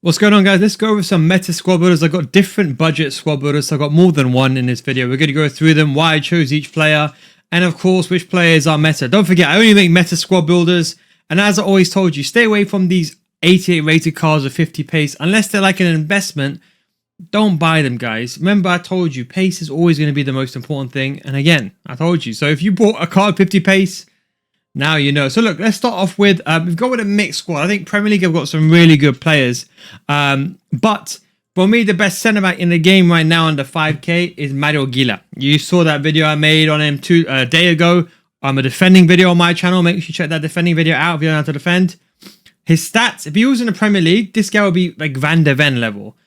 What's going on, guys? Let's go over some meta squad builders. I've got different budget squad builders, so I've got more than one in this video. We're going to go through them, why I chose each player, and of course, which players are meta. Don't forget, I only make meta squad builders, and as I always told you, stay away from these 88 rated cards with 50 pace. Unless they're like an investment, don't buy them, guys. Remember, I told you, pace is always going to be the most important thing, and again, I told you. So if you bought a card 50 pace, now you know. So look, let's start off with, we've got with a mixed squad. I think Premier League have got some really good players. But for me, the best centre back in the game right now under 5k is Mario Gila. You saw that video I made on him a day ago. A defending video on my channel. Make sure you check that defending video out if you don't know how to defend. His stats, if he was in the Premier League, this guy would be like Van de Ven level.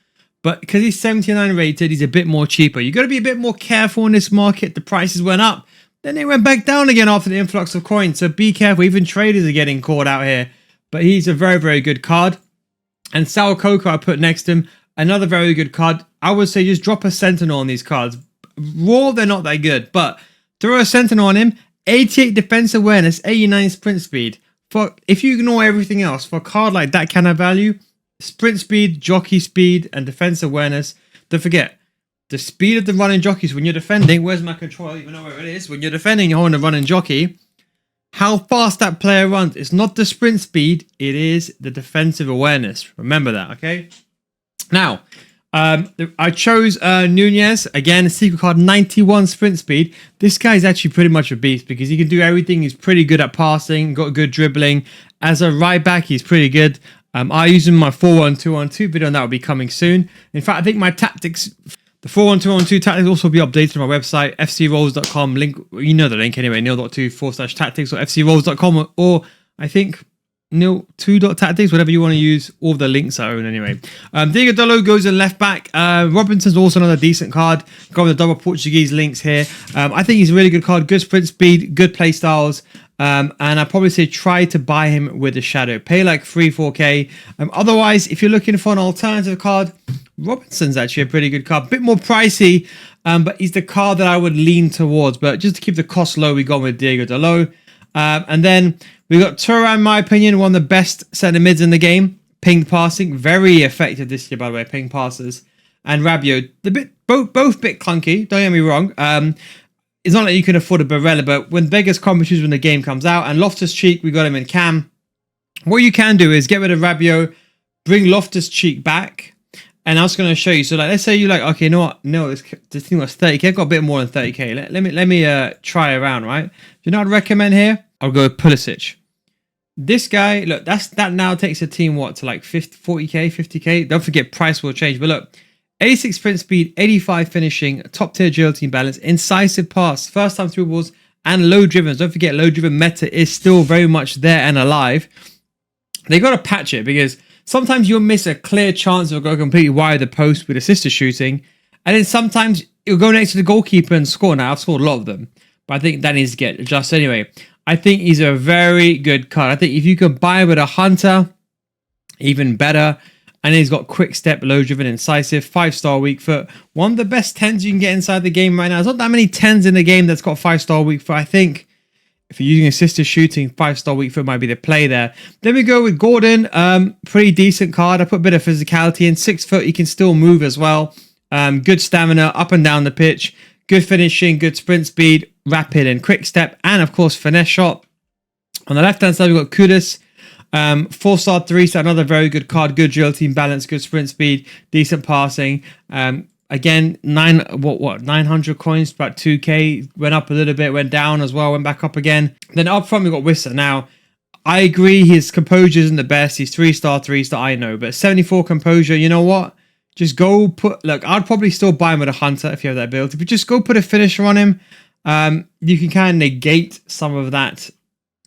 But because he's 79 rated, he's a bit more cheaper. You got to be a bit more careful in this market. The prices went up. Then they went back down again after the influx of coins. So be careful. Even traders are getting caught out here. But he's a very, very good card. And Sal Coco I put next to him. Another very good card. I would say just drop a Sentinel on these cards. Raw, they're not that good. But throw a Sentinel on him. 88 defense awareness. 89 sprint speed. If you ignore everything else, for a card like that kind of value, sprint speed, jockey speed, and defense awareness. Don't forget. The speed of the running jockeys when you're defending. Where's my control? I don't even know where it is. When you're defending, you're holding a running jockey. How fast that player runs. It's not the sprint speed. It is the defensive awareness. Remember that, okay? Now, I chose Nunez. Again, secret card, 91 sprint speed. This guy is actually pretty much a beast because he can do everything. He's pretty good at passing. Got good dribbling. As a right back, he's pretty good. I use him in my 4-1-2-1-2 video, and that will be coming soon. In fact, I think my tactics... The 4-1-2-1-2 tactics will also be updated on my website, fcrolls.com. Link, you know the link anyway, nil.2/tactics or fcrolls.com, or I think nil2.tactics, whatever you want to use. All the links are own anyway. Diego Dalot goes in left back. Robinson's also another decent card. Got the double Portuguese links here. I think he's a really good card. Good sprint speed, good play styles. And I'd probably say try to buy him with a shadow. Pay like 3-4k. Otherwise, if you're looking for an alternative card, Robinson's actually a pretty good card. Bit more pricey, but he's the card that I would lean towards. But just to keep the cost low, we got with Diego Dalot. And then we got Thuram, in my opinion, one of the best centre mids in the game. Ping passing, very effective this year, by the way, ping passes. And Rabiot, both bit clunky, don't get me wrong. It's not like you can afford a Barella, but when beggars come choose when the game comes out. And Loftus-Cheek, we got him in cam. What you can do is get rid of Rabiot, bring Loftus-Cheek back. And I was going to show you. So like, let's say you like, okay, you know what? No, this thing was 30k. I've got a bit more than 30k. Let me try around, right? You know what I'd recommend here? I'll go with Pulisic. This guy, look, that now takes a team, what, to like 40k, 50k? Don't forget, price will change. But look, 86 sprint speed, 85 finishing, top tier agility and balance, incisive pass, first time through balls, and low driven. Don't forget, low driven meta is still very much there and alive. They got to patch it because sometimes you'll miss a clear chance of go completely wide the post with assisted shooting. And then sometimes you'll go next to the goalkeeper and score. Now, I've scored a lot of them. But I think that needs to get adjusted anyway. I think he's a very good card. I think if you can buy with a Hunter, even better. And he's got quick step, low driven, incisive, 5-star weak foot. One of the best 10s you can get inside the game right now. There's not that many 10s in the game that's got 5-star weak foot. I think if you're using assisted shooting, 5-star weak foot might be the play there. Then we go with Gordon. Pretty decent card. I put a bit of physicality in. 6 foot, he can still move as well. Good stamina, up and down the pitch. Good finishing, good sprint speed, rapid and quick step. And of course, finesse shot. On the left-hand side, we've got Kudus. 4-star, 3-star, another very good card. Good agility and balance, good sprint speed, decent passing. Again, 900 coins, about 2k. Went up a little bit, went down as well, went back up again. Then up front, we've got Wissa. Now, I agree his composure isn't the best. He's 3-star, 3-star, I know. But 74 composure, you know what? Just go put... Look, I'd probably still buy him with a Hunter if you have that ability. But just go put a finisher on him. You can kind of negate some of that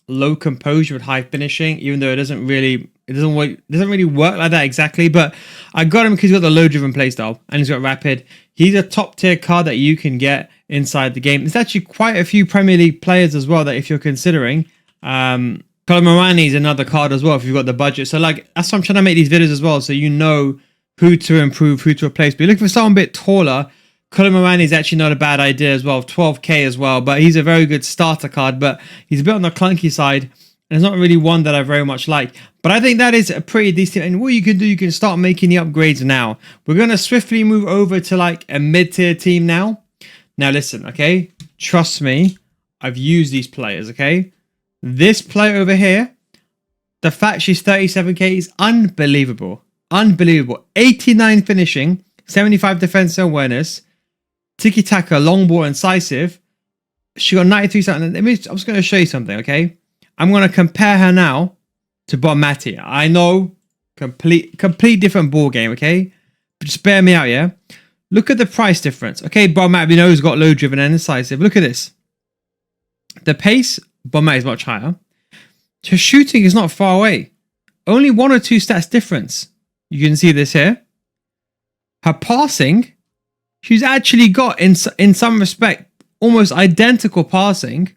low composure with high finishing, even though it doesn't really work like that exactly. But I got him because he's got the low driven playstyle and he's got rapid. He's a top tier card that you can get inside the game. There's actually quite a few Premier League players as well that if you're considering. Colomorani is another card as well if you've got the budget. So like that's why I'm trying to make these videos as well, so you know who to improve, who to replace. But you're looking for someone a bit taller. Colomorani is actually not a bad idea as well, 12k as well, but he's a very good starter card, but he's a bit on the clunky side. And it's not really one that I very much like. But I think that is a pretty decent. And what you can do, you can start making the upgrades now. We're going to swiftly move over to like a mid-tier team now. Now listen, okay? Trust me. I've used these players, okay? This player over here, the fact she's 37k is unbelievable. Unbelievable. 89 finishing, 75 defense and awareness, tiki-taka, long ball, incisive. She got 93 something. I'm just going to show you something, okay? I'm going to compare her now to Bonmati. I know, complete different ball game, okay? But just bear me out, yeah? Look at the price difference. Okay, Bonmati, we know he's got low driven and incisive. Look at this. The pace, Bonmati is much higher. Her shooting is not far away. Only 1 or 2 stats difference. You can see this here. Her passing, she's actually got, in some respect, almost identical passing.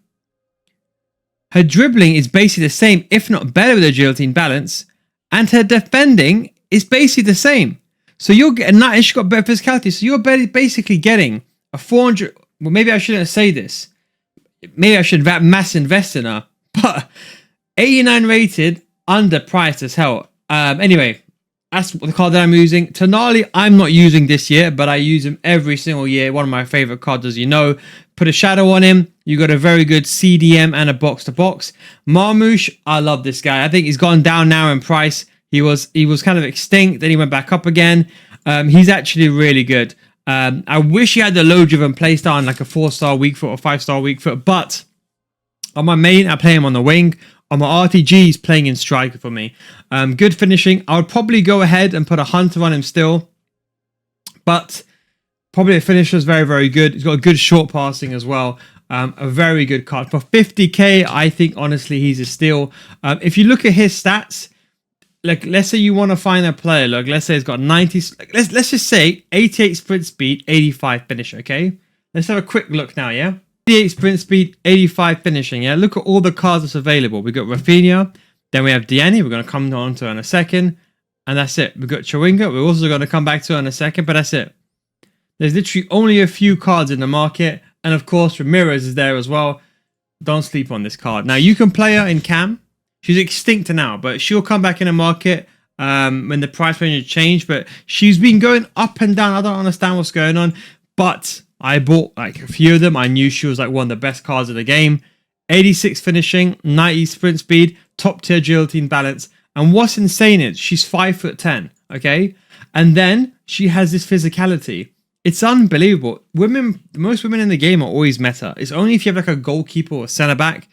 Her dribbling is basically the same, if not better with agility and balance. And her defending is basically the same. So you're getting that, and she's got better physicality. So you're basically getting a 400. Well, maybe I shouldn't say this. Maybe I should mass invest in her. But 89 rated, underpriced as hell. Anyway, that's the card that I'm using. Tonali, I'm not using this year, but I use him every single year. One of my favorite cards, as you know. Put a shadow on him. You got a very good CDM and a box-to-box. Marmouche, I love this guy. I think he's gone down now in price. He was kind of extinct, then he went back up again. He's actually really good. I wish he had the low-driven playstyle on like a 4-star weak foot or 5-star weak foot, but on my main, I play him on the wing. On my RTG, he's playing in striker for me. Good finishing. I would probably go ahead and put a hunter on him still, but probably a finisher is very, very good. He's got a good short passing as well. A very good card. For 50k, I think, honestly, he's a steal. If you look at his stats, like, let's say you want to find a player. Look, let's say he's got 90. Let's just say 88 sprint speed, 85 finish. Okay, let's have a quick look now. Yeah, 88 sprint speed, 85 finishing. Yeah, look at all the cards that's available. We got Rafinha, then we have Diani. We're going to come on to her in a second, and that's it. We got Chawinga. We're also going to come back to her in a second, but that's it. There's literally only a few cards in the market, and of course Ramirez is there as well. Don't sleep on this card. Now you can play her in Cam. She's extinct now, but she'll come back in the market when the price range change. But she's been going up and down. I don't understand what's going on. But I bought like a few of them. I knew she was like one of the best cards of the game. 86 finishing, 90 sprint speed, top tier agility and balance. And what's insane is she's 5'10", okay? And then she has this physicality. It's unbelievable. Most women in the game are always meta. It's only if you have like a goalkeeper or centre back.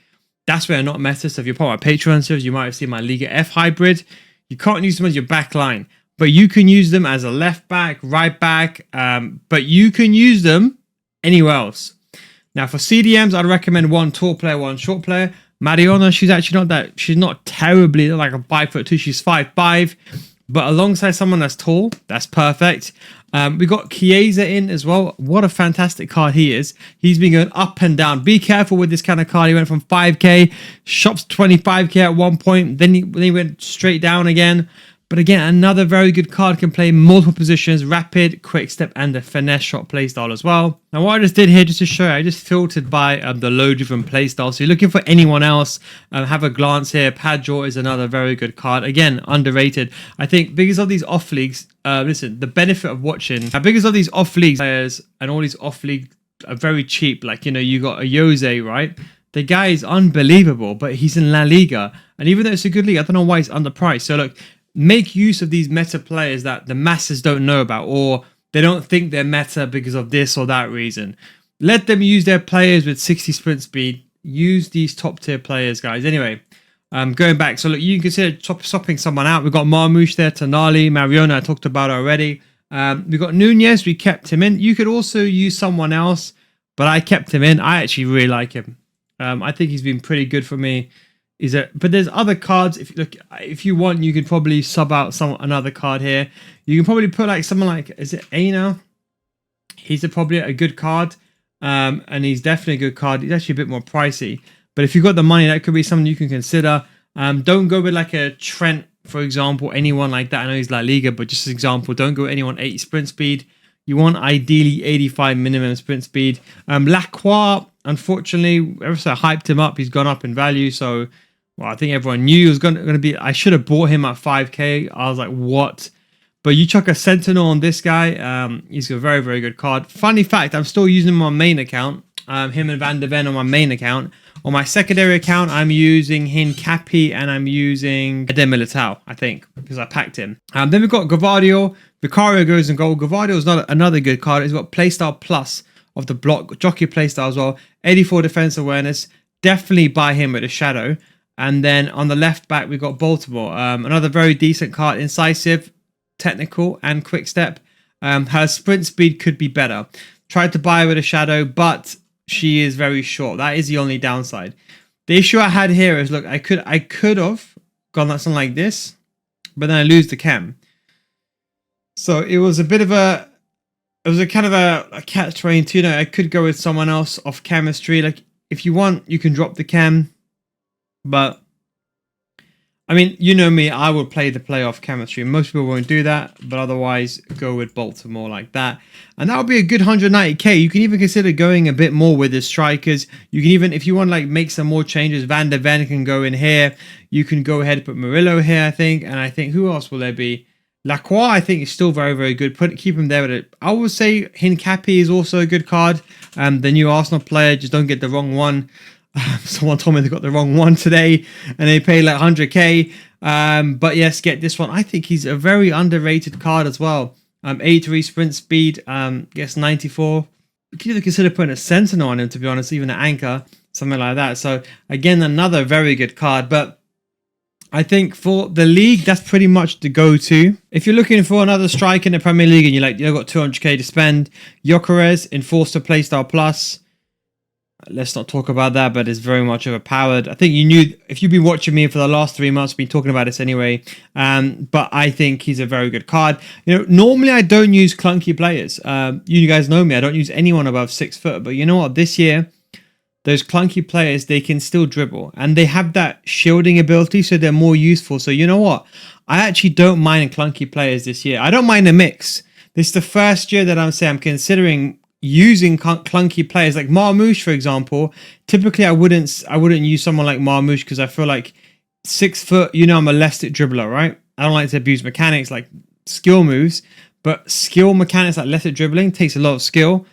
That's where I'm not meta. So if you're part of my Patreon servers, you might have seen my Liga F hybrid. You can't use them as your back line, but you can use them as a left back, right back, but you can use them anywhere else. Now for CDMs, I'd recommend one tall player, one short player. Mariona, she's actually she's not terribly like a 5'2", she's 5'5", but alongside someone that's tall, that's perfect. We got Chiesa in as well. What a fantastic card he is. He's been going up and down. Be careful with this kind of card. He went from 5k, shops 25k at one point. Then he went straight down again. But again, another very good card. Can play multiple positions, rapid, quick step, and a finesse shot playstyle as well. Now what I just did here, just to show you, I just filtered by the low driven playstyle. So you're looking for anyone else, have a glance here. Padjor is another very good card. Again, underrated. I think because of these off leagues, listen, the benefit of watching, because of these off league players and all these off league are very cheap. Like, you know, you got a Jose, right? The guy is unbelievable, but he's in La Liga. And even though it's a good league, I don't know why it's underpriced. So look, make use of these meta players that the masses don't know about, or they don't think they're meta because of this or that reason. Let them use their players with 60 sprint speed. Use these top tier players, guys. Anyway, going back. So look, you can consider swapping someone out. We've got Marmouche there, Tonali, Mariona, I talked about already. We've got Nunez, we kept him in. You could also use someone else, but I kept him in. I actually really like him. I think he's been pretty good for me. But there's other cards. If you want, you could probably sub out another card here. You can probably put like someone like, is it Aina? He's probably a good card, and he's definitely a good card. He's actually a bit more pricey, but if you've got the money, that could be something you can consider. Don't go with like a Trent, for example, anyone like that. I know he's La Liga, but just as example, don't go with anyone 80 sprint speed. You want ideally 85 minimum sprint speed. Lacroix, unfortunately, ever so I hyped him up, he's gone up in value, so Well, I think everyone knew he was going to be. I should have bought him at 5k. I was like, what? But you chuck a Sentinel on this guy. He's a very, very good card. Funny fact, I'm still using him on my main account. Him and Van de Ven on my main account. On my secondary account, I'm using Hincapi and I'm using Eden Militao, I think, because I packed him. Then we've got Gavadio. Vicario goes in goal. Gavadio is not another good card. He's got playstyle plus of the block, jockey playstyle as well. 84 defense awareness. Definitely buy him with a shadow. And then on the left back, we've got Baltimore. Another very decent card. Incisive, technical, and quick step. Her sprint speed could be better. Tried to buy her with a shadow, but she is very short. That is the only downside. The issue I had here is, look, I could have gone something like this, but then I lose the chem. So it was a bit of a, it was a kind of a catch-22. You know, I could go with someone else off chemistry. Like, if you want, you can drop the chem, but I mean, you know me, I would play the playoff chemistry. Most people won't do that, but otherwise go with Baltimore like that. And that would be a good 190k. You can even consider going a bit more with the strikers. You can even, if you want to like make some more changes, Van de Ven can go in here. You can go ahead and put Murillo here, I think. And I think, who else will there be? Lacroix, I think, is still very, very good. Keep him there with it. I would say Hincapi is also a good card. The new Arsenal player, just don't get the wrong one. Someone told me they got the wrong one today and they pay like 100k. But yes, get this one. I think he's a very underrated card as well. 83 sprint speed, gets 94. You can either consider putting a Sentinel on him, to be honest, even an anchor, something like that. So again, another very good card. But I think for the league, that's pretty much the go-to. If you're looking for another strike in the Premier League and you're like, you've got 200k to spend, Gyökeres, Enforcer Playstyle Plus. Let's not talk about that, but it's very much overpowered. I think you knew, if you've been watching me for the last 3 months, I've been talking about this anyway. But I think he's a very good card. You know, normally I don't use clunky players. You guys know me, I don't use anyone above 6 foot. But you know what? This year, those clunky players, they can still dribble. And they have that shielding ability, so they're more useful. So you know what? I actually don't mind clunky players this year. I don't mind a mix. This is the first year that I'm considering using clunky players like Marmoush, for example. Typically I wouldn't use someone like Marmoush because I feel like 6 foot, you know, I'm a left-stick dribbler, right? I don't like to abuse mechanics like skill moves, but skill mechanics like left-stick dribbling takes a lot of skill.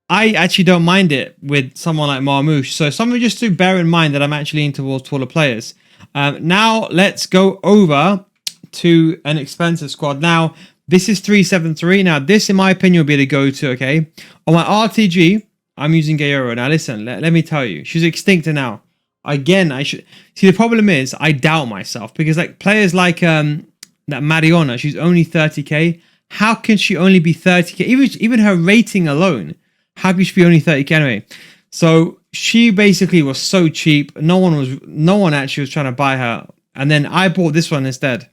I actually don't mind it with someone like Marmoush. So something just to bear in mind that I'm actually leaning towards taller players. Now let's go over to an expensive squad. Now this is 373. Now, this, in my opinion, will be the go-to, okay? On my RTG, I'm using Gayoro. Now, listen, let me tell you. She's extinct now. Again, I should... See, the problem is, I doubt myself. Because, like, players like that Mariona, she's only 30k. How can she only be 30k? Even her rating alone, how can she be only 30k anyway? So, she basically was so cheap. No one actually was trying to buy her. And then I bought this one instead.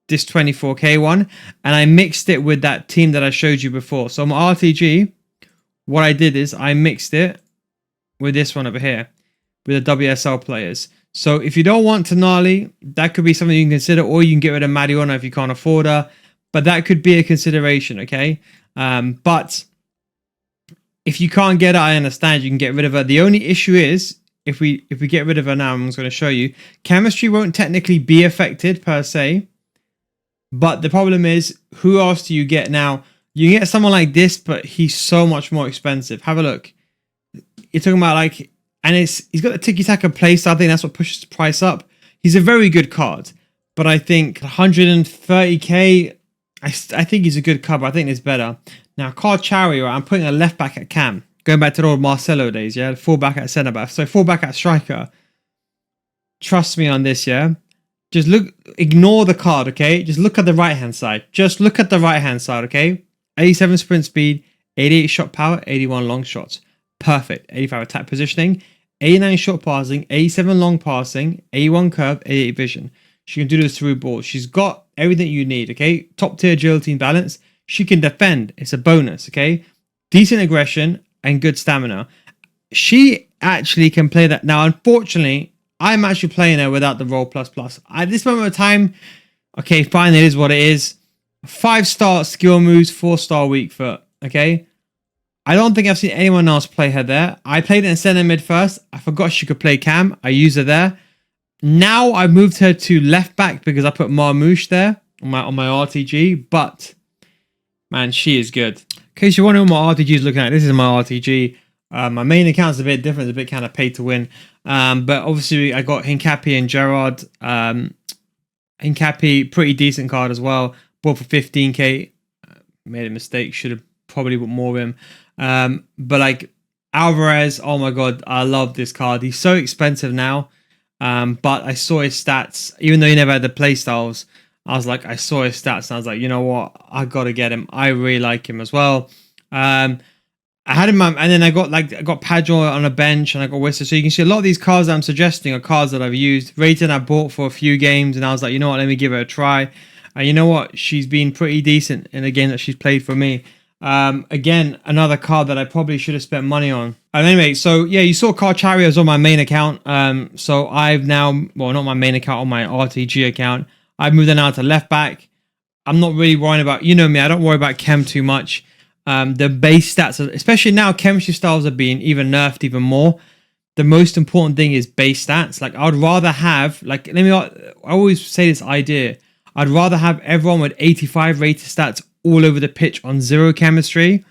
This 24k one, and I mixed it with that team that I showed you before. So my RTG, what I did is I mixed it with this one over here with the WSL players. So if you don't want Tonali, that could be something you can consider, or you can get rid of Mariona if you can't afford her, but that could be a consideration, okay? But if you can't get her, I understand, you can get rid of her. The only issue is if we get rid of her now, I'm just going to show you, chemistry won't technically be affected per se. But the problem is, who else do you get now? You can get someone like this, but he's so much more expensive. Have a look. You're talking about like, and he's got the tiki-taka playstyle. I think that's what pushes the price up. He's a very good card, but I think 130k, I think he's a good card, but I think it's better. Now, Carchawi, right, I'm putting a left back at cam. Going back to the old Marcelo days, yeah? Full back at centre back. So full back at striker. Trust me on this, yeah? Just look, ignore the card, okay? Just look at the right-hand side. Just look at the right-hand side, okay? 87 sprint speed, 88 shot power, 81 long shots. Perfect. 85 attack positioning, 89 short passing, 87 long passing, 81 curve, 88 vision. She can do this through ball. She's got everything you need, okay? Top tier agility and balance. She can defend. It's a bonus, okay? Decent aggression and good stamina. She actually can play that. Now, unfortunately, I'm actually playing her without the roll plus plus. At this moment of time, okay, fine, it is what it is. 5-star skill moves, 4-star weak foot, okay? I don't think I've seen anyone else play her there. I played it in centre mid first. I forgot she could play cam. I used her there. Now I moved her to left back because I put Marmouche there on my RTG. But man, she is good. In case you're wondering what my RTG is looking at, this is my RTG. My main account's a bit different. It's a bit kind of pay to win. But obviously I got Hincapi and Gerard. Hincapi, pretty decent card as well. Bought for 15k. Made a mistake. Should have probably bought more of him. But like Alvarez, oh my god, I love this card. He's so expensive now. But I saw his stats, even though he never had the play styles. I was like, I saw his stats and I was like, you know what? I gotta get him. I really like him as well. I had him, and then I got Padro on a bench, and I got Whistler. So you can see a lot of these cards that I'm suggesting are cards that I've used. Rayton I bought for a few games, and I was like, you know what? Let me give it a try. And you know what? She's been pretty decent in a game that she's played for me. Again, another card that I probably should have spent money on. Anyway, so yeah, you saw Carcharias on my main account. So I've now, well, not my main account, on my RTG account. I've moved it now to left back. I'm not really worrying about, you know me, I don't worry about chem too much. The base stats, especially now, chemistry styles are being even nerfed even more. The most important thing is base stats. Like, I'd rather have, like, I always say this idea. I'd rather have everyone with 85 rated stats all over the pitch on 0 chemistry,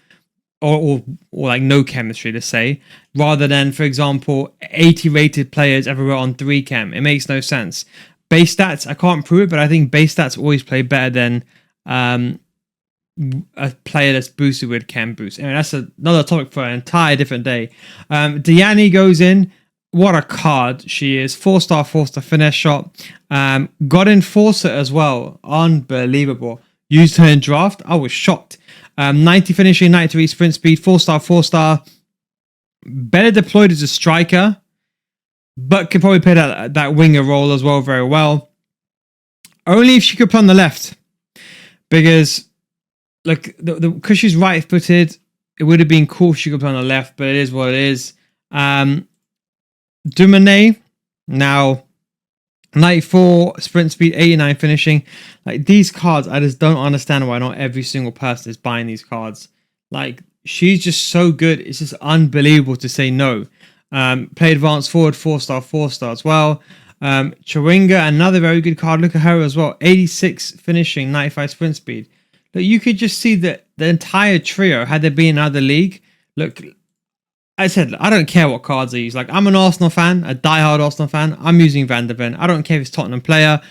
or like no chemistry, to say, rather than, for example, 80 rated players everywhere on 3 chem. It makes no sense. Base stats, I can't prove it, but I think base stats always play better than a player that's boosted with chem boost. Anyway, that's another topic for an entire different day. Diani goes in. What a card she is. 4-star, 4-star finesse shot. Got Enforcer as well. Unbelievable. Used her in draft. I was shocked. 90 finishing, 93 sprint speed, 4-star, 4-star. Better deployed as a striker, but could probably play that winger role as well very well. Only if she could play on the left. Because, look, because she's right-footed, it would have been cool if she could play on the left, but it is what it is. Dumane, now 94 sprint speed, 89 finishing. Like, these cards, I just don't understand why not every single person is buying these cards. Like, she's just so good. It's just unbelievable to say no. Play advanced forward, 4-star, 4-star as well. Chawinga, another very good card. Look at her as well. 86 finishing, 95 sprint speed. Look, you could just see that the entire trio, had there been another league, look, I said, I don't care what cards I use. Like, I'm an Arsenal fan, a diehard Arsenal fan. I'm using Van der Ven. I don't care if it's Tottenham player,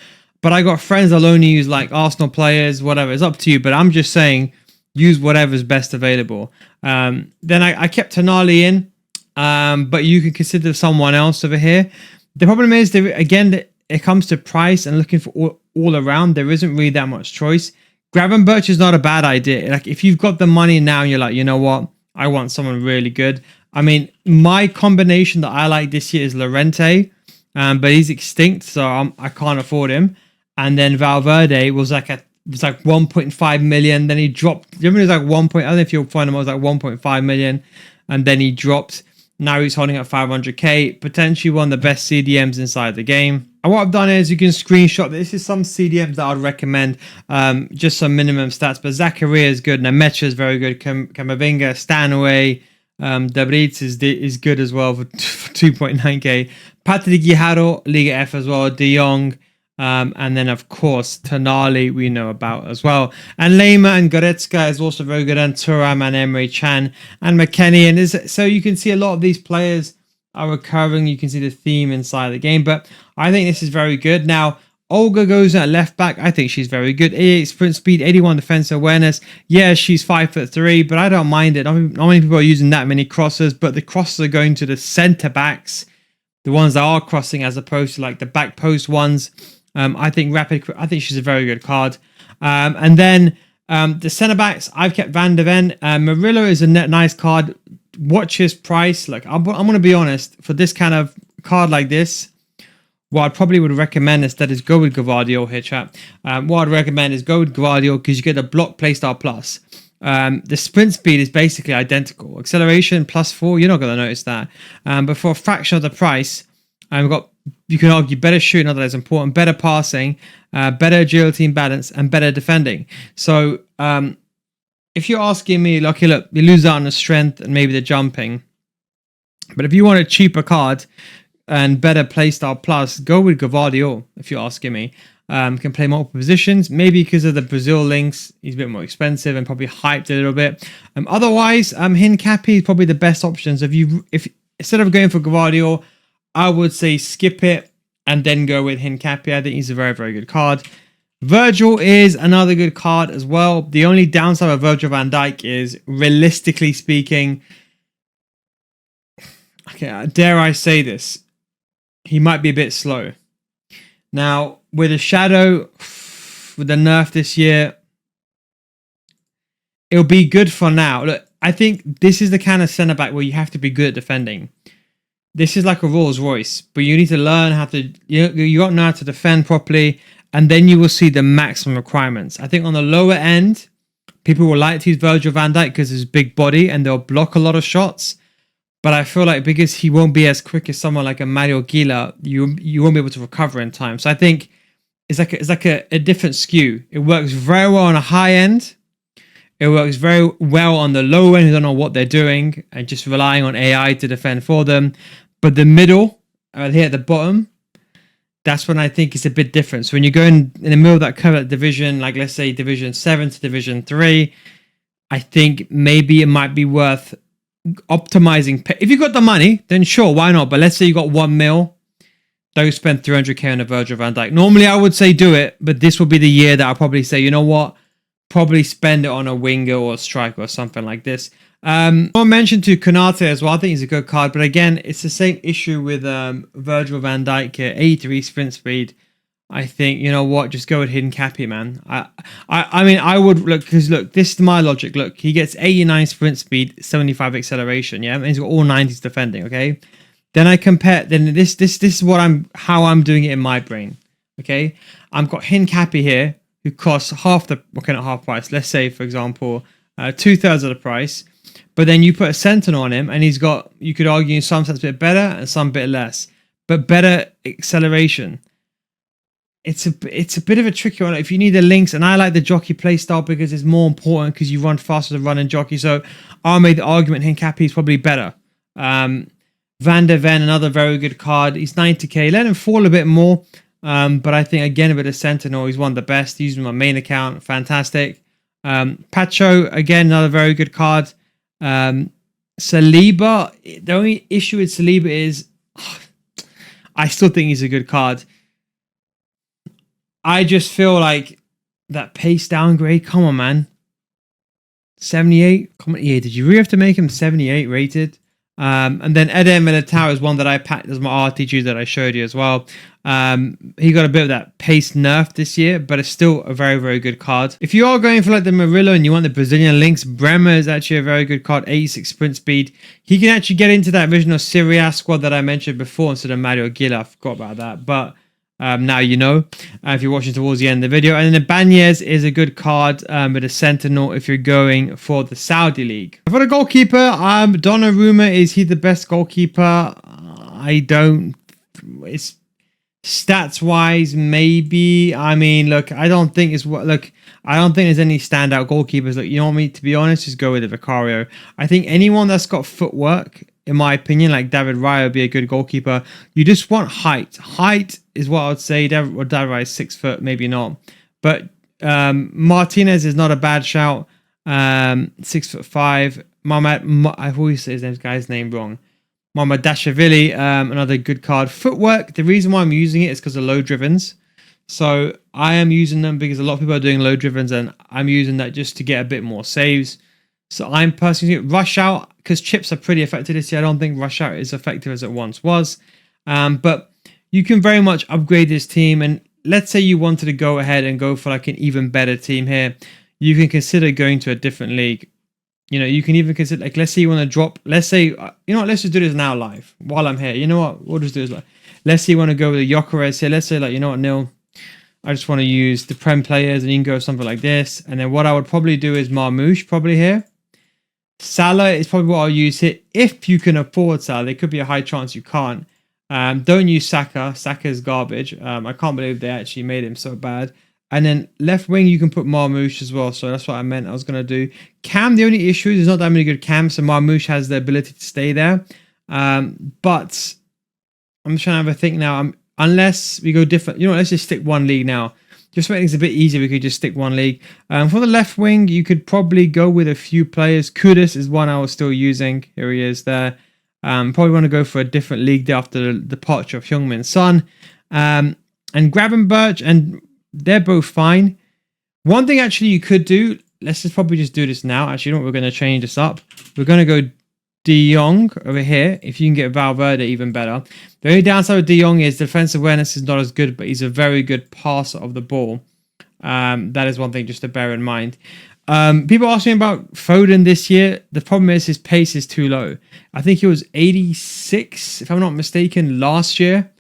but I got friends that'll only use like Arsenal players, whatever. It's up to you, but I'm just saying, use whatever's best available. Then I kept Tonali in, but you can consider someone else over here. The problem is, again, it comes to price and looking for all around. There isn't really that much choice. Gravenberch is not a bad idea. Like, if you've got the money now, and you're like, you know what, I want someone really good. I mean, my combination that I like this year is Llorente, but he's extinct, so I can't afford him. And then Valverde was like 1.5 million. Then he dropped. Remember, it was like 1. I don't know if you'll find him. It was like 1.5 million, and then he dropped. Now he's holding at 500k, potentially one of the best CDMs inside the game. And what I've done is, you can screenshot. This is some CDMs that I'd recommend, just some minimum stats. But Zakaria is good. Nemecha is very good. Camavinga, Stanway, Debritz is good as well for 2.9k. Patrick Guijarro, Liga F as well. De Jong, and then of course Tonali we know about as well. And Lema and Goretzka is also very good. And Thuram and Emre Can and McKennie. And so you can see a lot of these players are recurring. You can see the theme inside the game. But I think this is very good. Now, Olga goes at left back. I think she's very good. 88 sprint speed, 81 defense awareness. Yeah, she's 5'3", but I don't mind it. Not many people are using that many crosses, but the crosses are going to the centre backs, the ones that are crossing, as opposed to like the back post ones. I think she's a very good card. And then the centre backs, I've kept Van der Ven. Murillo is a nice card. Watch his price. Like, I'm going to be honest, for this kind of card like this, what I probably would recommend instead is go with Gvardiol here, chat. What I'd recommend is go with Gvardiol because you get a block playstyle plus. The sprint speed is basically identical. Acceleration +4, you're not going to notice that. But for a fraction of the price, you can argue better shooting, not that it's important, better passing, better agility and balance, and better defending. So if you're asking me, like, okay, look, you lose out on the strength and maybe the jumping. But if you want a cheaper card, and better playstyle plus, go with Gavardio, if you're asking me. Can play multiple positions, maybe because of the Brazil links, he's a bit more expensive and probably hyped a little bit. Otherwise, Hincapi is probably the best option. So if instead of going for Gavardio, I would say skip it and then go with Hincapi. I think he's a very, very good card. Virgil is another good card as well. The only downside of Virgil van Dijk is, realistically speaking, okay, dare I say this, he might be a bit slow. Now, with a shadow, with the nerf this year, it'll be good for now. Look, I think this is the kind of centre back where you have to be good at defending. This is like a Rolls Royce, but you need to learn how to, you got to know how to defend properly, and then you will see the maximum requirements. I think on the lower end, people will like to use Virgil van Dijk because of his big body and they'll block a lot of shots. But I feel like because he won't be as quick as someone like a Mario Gila, you won't be able to recover in time. So I think it's like a different skew. It works very well on a high end. It works very well on the low end who don't know what they're doing and just relying on AI to defend for them. But the middle, here at the bottom, that's when I think it's a bit different. So when you're going in the middle of that curve at division, like let's say Division 7 to Division 3, I think maybe it might be worth optimizing. If you got the money, then sure, why not? But let's say you got 1 mil, don't spend 300k on a Virgil van Dijk. Normally I would say do it, but this will be the year that I'll probably say, you know what, probably spend it on a winger or a striker or something like this. I mentioned to Konate as well. I think he's a good card, but again, it's the same issue with Virgil van Dijk here. 83 sprint speed. I think, you know what, just go with Hincapi, man. I mean, I would look, because look, this is my logic. Look, he gets 89 sprint speed, 75 acceleration, yeah, and he's got all 90s defending. Okay, then I compare. Then this is how I'm doing it in my brain. Okay, I've got Hincapi here, who costs half the, okay, not half price. Let's say, for example, 2/3 of the price. But then you put a Sentinel on him, and he's got, you could argue in some sense a bit better and some bit less, but better acceleration. It's a bit of a tricky one. If you need the links, and I like the jockey playstyle because it's more important because you run faster than running jockey. So I made the argument Hincapi is probably better. Van der Ven, another very good card. He's 90k. Let him fall a bit more. But I think again a bit of Sentinel. He's one of the best. Using my main account, fantastic. Pacho, again, another very good card. Saliba. The only issue with Saliba is I still think he's a good card. I just feel like that pace downgrade. Come on, man. 78. Come on, yeah. Did you really have to make him 78 rated? And then Eder Militao is one that I packed as my RTG that I showed you as well. He got a bit of that pace nerf this year, but it's still a very, very good card. If you are going for like the Murillo and you want the Brazilian links, Bremer is actually a very good card. 86 sprint speed. He can actually get into that original Syria squad that I mentioned before instead of Mario Gila. I forgot about that, but now you know, if you're watching towards the end of the video. And then the Banyes is a good card with a Sentinel if you're going for the Saudi League. For the goalkeeper, Donnarumma, is he the best goalkeeper? I don't, it's stats wise, maybe. I mean, look, I don't think it's what, look, I don't think there's any standout goalkeepers. Look, you know what I mean? To be honest, just go with the Vicario. I think anyone that's got footwork, in my opinion, like David Raya would be a good goalkeeper. You just want height. Height is what I would say. David Raya is 6 foot, maybe not. But Martinez is not a bad shout. 6'5". I always say his guy's name wrong. Mamadashvili, another good card. Footwork, the reason why I'm using it is because of low drivens. So I am using them because a lot of people are doing low drivens, and I'm using that just to get a bit more saves. So I'm personally rush out because chips are pretty effective this year. I don't think rush out is effective as it once was. But you can very much upgrade this team. And let's say you wanted to go ahead and go for like an even better team here. You can consider going to a different league. You know, you can even consider, like, let's say you want to drop, let's say, you know what, let's just do this now live while I'm here. You know what, we'll just do this live. Let's say you want to go with a Gyökeres here. Let's say, like, you know what, Neil, I just want to use the Prem players, and you can go something like this. And then what I would probably do is Marmoush probably here. Salah is probably what I'll use here. If you can afford Salah, there could be a high chance you can't. Don't use Saka. Saka is garbage. I can't believe they actually made him so bad. And then left wing, you can put Marmoush as well. So that's what I meant I was going to do. Cam, the only issue is there's not that many good cams. So Marmoush has the ability to stay there. But I'm just trying to have a think now. Unless we go different, you know, let's just stick one league now. Just to make things a bit easier, we could just stick one league. For the left wing, you could probably go with a few players. Kudus is one I was still using. Here he is there. Probably want to go for a different league there after the departure of Heung-min Son. And Gravenberch, and they're both fine. One thing actually you could do, let's just probably just do this now. Actually, you know what, we're going to change this up. We're going to go De Jong over here. If you can get Valverde, even better. The only downside with De Jong is defensive awareness is not as good, but he's a very good passer of the ball. That is one thing just to bear in mind. People ask me about Foden this year. The problem is his pace is too low. I think he was 86, if I'm not mistaken, last year.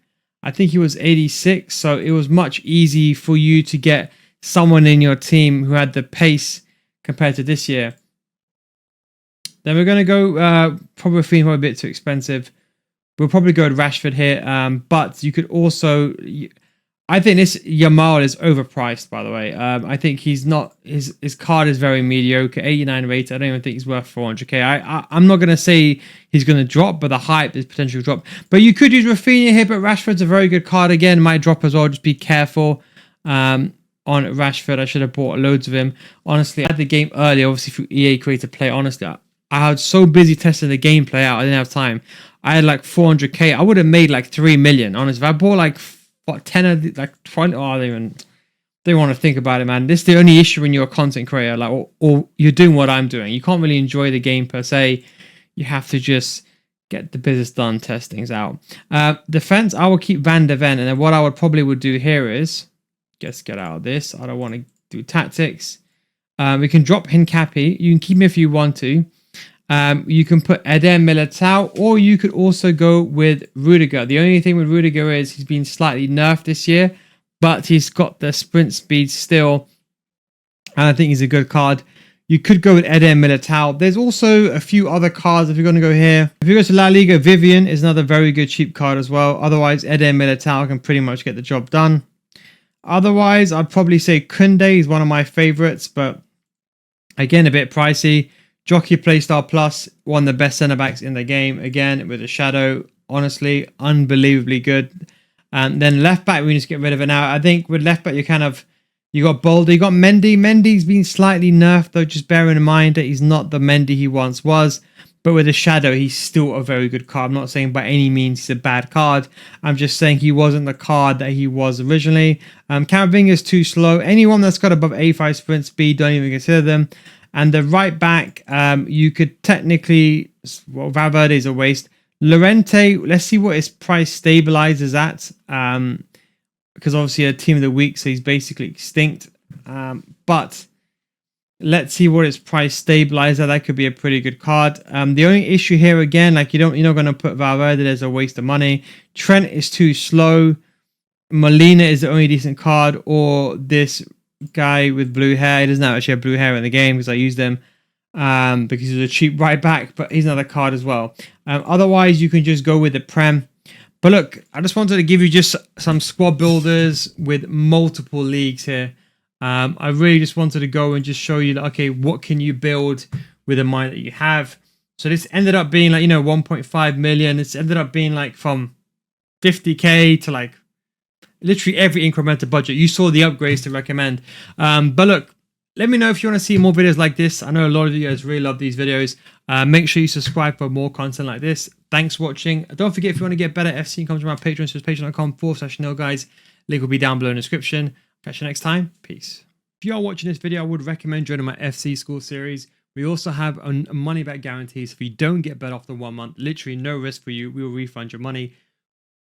I think he was 86, so it was much easier for you to get someone in your team who had the pace compared to this year. Then we're going to go probably a bit too expensive. We'll probably go with Rashford here, but you could also... I think this Yamal is overpriced, by the way. I think he's not... His card is very mediocre, 89 rated. I don't even think he's worth 400k. I'm not going to say he's going to drop, but the hype is potential drop. But you could use Rafinha here, but Rashford's a very good card again. Might drop as well. Just be careful on Rashford. I should have bought loads of him. Honestly, I had the game early, obviously through EA Creative Play. Honestly, I was so busy testing the gameplay out, I didn't have time. I had like 400k. I would have made like 3 million. Honestly, if I bought like 10 of the, like 20, I don't want to think about it, man. This is the only issue when you're a content creator, like, or you're doing what I'm doing. You can't really enjoy the game per se. You have to just get the business done, test things out. Defense, I will keep Van de Ven, and then what I would do here is, just get out of this. I don't want to do tactics. We can drop Hincapi. You can keep him if you want to. You can put Eden Militao, or you could also go with Rudiger. The only thing with Rudiger is he's been slightly nerfed this year, but he's got the sprint speed still, and I think he's a good card. You could go with Eden Militao. There's also a few other cards if you're going to go here. If you go to La Liga, Vivian is another very good cheap card as well. Otherwise, Eden Militao can pretty much get the job done. Otherwise, I'd probably say Kunde is one of my favorites, but again, a bit pricey. Jockey Playstyle Plus, one of the best centre-backs in the game. Again, with a shadow. Honestly, unbelievably good. And then left-back, we need to get rid of it now. I think with left-back, you got Bolder, you got Mendy. Mendy's been slightly nerfed, though. Just bearing in mind that he's not the Mendy he once was. But with a shadow, he's still a very good card. I'm not saying by any means he's a bad card. I'm just saying he wasn't the card that he was originally. Camavinga is too slow. Anyone that's got above 85 sprint speed, don't even consider them. And the right back, you could technically... Well, Valverde is a waste. Llorente, let's see what his price stabilizes at. Because obviously a team of the week, so he's basically extinct. But let's see what his price stabilizes at. That could be a pretty good card. The only issue here, again, like you're not going to put Valverde. There's a waste of money. Trent is too slow. Molina is the only decent card. Or this... guy with blue hair. He doesn't actually have blue hair in the game because I used him because he's a cheap right back, but he's another card as well. Otherwise, you can just go with the Prem. But look, I just wanted to give you just some squad builders with multiple leagues here. I really just wanted to go and just show you that, okay, what can you build with the money that you have? So this ended up being like, 1.5 million. It's ended up being like from 50k to like literally every incremental budget. You saw the upgrades to recommend. But look, let me know if you want to see more videos like this. I know a lot of you guys really love these videos. Make sure you subscribe for more content like this. Thanks for watching. Don't forget, if you want to get better FC, come to my Patreon. So it's patreon.com/NilGuys. Link will be down below in the description. Catch you next time. Peace. If you are watching this video, I would recommend joining my FC School series. We also have a money back guarantee. So if you don't get better after 1 month, literally no risk for you. We will refund your money.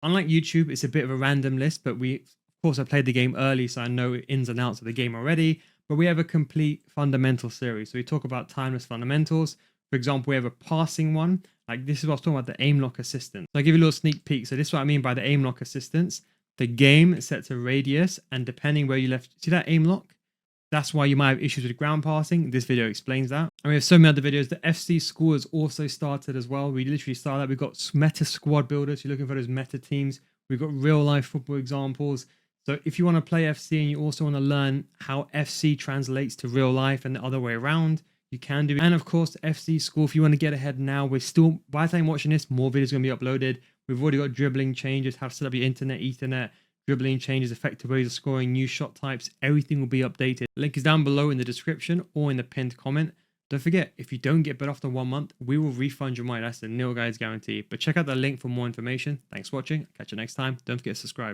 Unlike YouTube, it's a bit of a random list, but of course, I played the game early, so I know ins and outs of the game already. But we have a complete fundamental series. So we talk about timeless fundamentals. For example, we have a passing one. Like this is what I was talking about, the aim lock assistant. So I'll give you a little sneak peek. So this is what I mean by the aim lock assistance. The game sets a radius, and depending where you left, see that aim lock? That's why you might have issues with ground passing. This video explains that. And we have so many other videos. The FC School has also started as well. We literally started. We've got meta squad builders. You're looking for those meta teams. We've got real life football examples. So if you want to play FC and you also want to learn how FC translates to real life and the other way around, you can do it. And of course, the FC School, if you want to get ahead now, we're still, by the time you're watching this, more videos are going to be uploaded. We've already got dribbling changes, how to set up your internet, ethernet, dribbling changes, effective ways of scoring, new shot types. Everything will be updated. Link is down below in the description or in the pinned comment. Don't forget, if you don't get bet after 1 month, we will refund your money. That's the nil guys guarantee. But check out the link for more information. Thanks for watching. Catch you next time. Don't forget to subscribe.